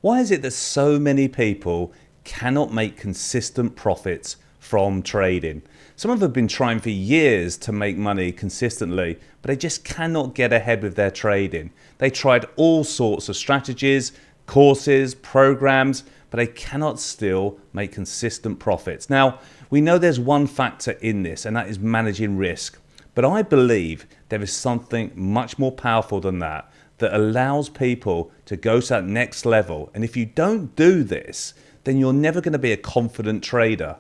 Why is it that so many people cannot make consistent profits from trading? Some of them have been trying for years to make money consistently, but they just cannot get ahead with their trading. They tried all sorts of strategies, courses, programs, but they cannot still make consistent profits. Now, we know there's one factor in this, and that is managing risk. But I believe there is something much more powerful than that allows people to go to that next level. And if you don't do this, then you're never going to be a confident trader.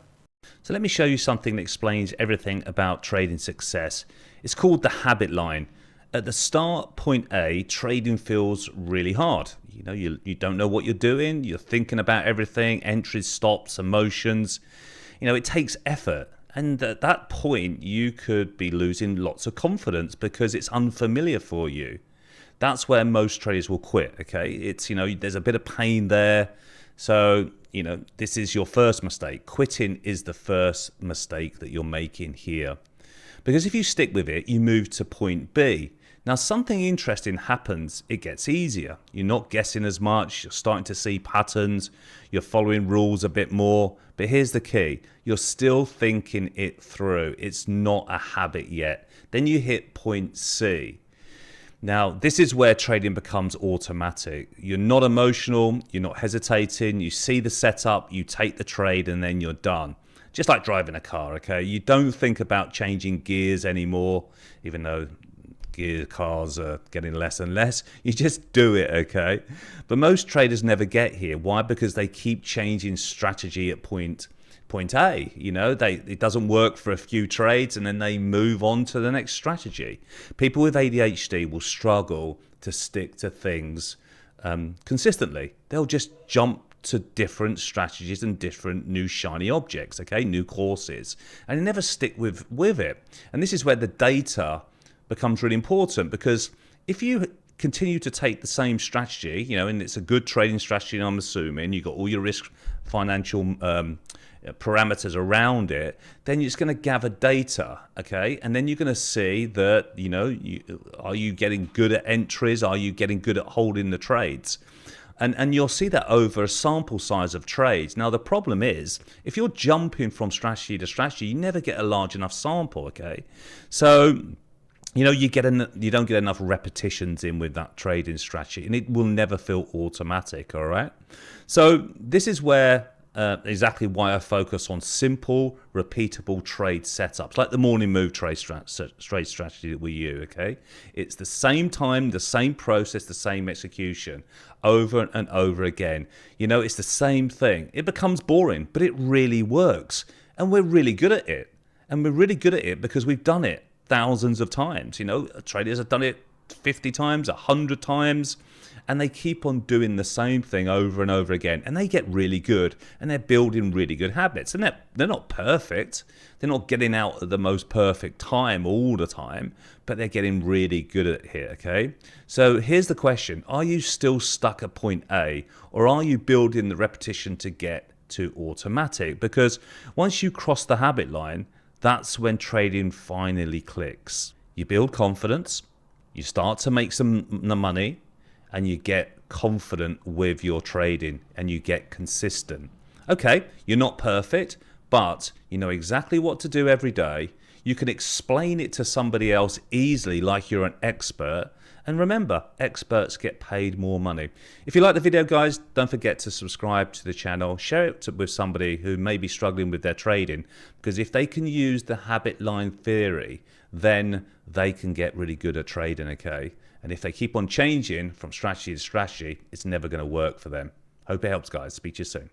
So let me show you something that explains everything about trading success. It's called the habit line. At the start, point A, trading feels really hard. You don't know what you're doing. You're thinking about everything, entries, stops, emotions. It takes effort. And at that point, you could be losing lots of confidence because it's unfamiliar for you. That's where most traders will quit, okay? It's, there's a bit of pain there. So, this is your first mistake. Quitting is the first mistake that you're making here. Because if you stick with it, you move to point B. Now, something interesting happens. It gets easier. You're not guessing as much. You're starting to see patterns. You're following rules a bit more. But here's the key. You're still thinking it through. It's not a habit yet. Then you hit point C. Now, this is where trading becomes automatic. You're not emotional. You're not hesitating. You see the setup. You take the trade and then you're done. Just like driving a car, okay? You don't think about changing gears anymore, even though gear cars are getting less and less. You just do it, okay? But most traders never get here. Why? Because they keep changing strategy at point A. It doesn't work for a few trades and then they move on to the next strategy. People with ADHD will struggle to stick to things consistently. They'll just jump to different strategies and different new shiny objects, okay, new courses, and they never stick with it. And this is where the data becomes really important, because if you continue to take the same strategy, and it's a good trading strategy, and I'm assuming you've got all your risk financial parameters around it, then it's going to gather data, okay? And then you're going to see that, are you getting good at entries? Are you getting good at holding the trades? And you'll see that over a sample size of trades. Now, the problem is, if you're jumping from strategy to strategy, you never get a large enough sample, okay? So, you don't get enough repetitions in with that trading strategy, and it will never feel automatic, all right? So this is where exactly why I focus on simple, repeatable trade setups, like the morning move trade strategy that we use, okay? It's the same time, the same process, the same execution over and over again. It's the same thing. It becomes boring, but it really works. And we're really good at it. And we're really good at it because we've done it thousands of times. Traders have done it 50 times, 100 times, and they keep on doing the same thing over and over again, and they get really good, and they're building really good habits. And they're not perfect. They're not getting out at the most perfect time all the time, but they're getting really good at it, okay? So here's the question. Are you still stuck at point A, or are you building the repetition to get to automatic? Because once you cross the habit line, that's when trading finally clicks. You build confidence, you start to make some money, and you get confident with your trading, and you get consistent. Okay, you're not perfect, but you know exactly what to do every day. You can explain it to somebody else easily, like you're an expert. And remember, experts get paid more money. If you like the video, guys, don't forget to subscribe to the channel. Share it with somebody who may be struggling with their trading, because if they can use the habit line theory, then they can get really good at trading, okay? And if they keep on changing from strategy to strategy, it's never going to work for them. Hope it helps, guys. Speak to you soon.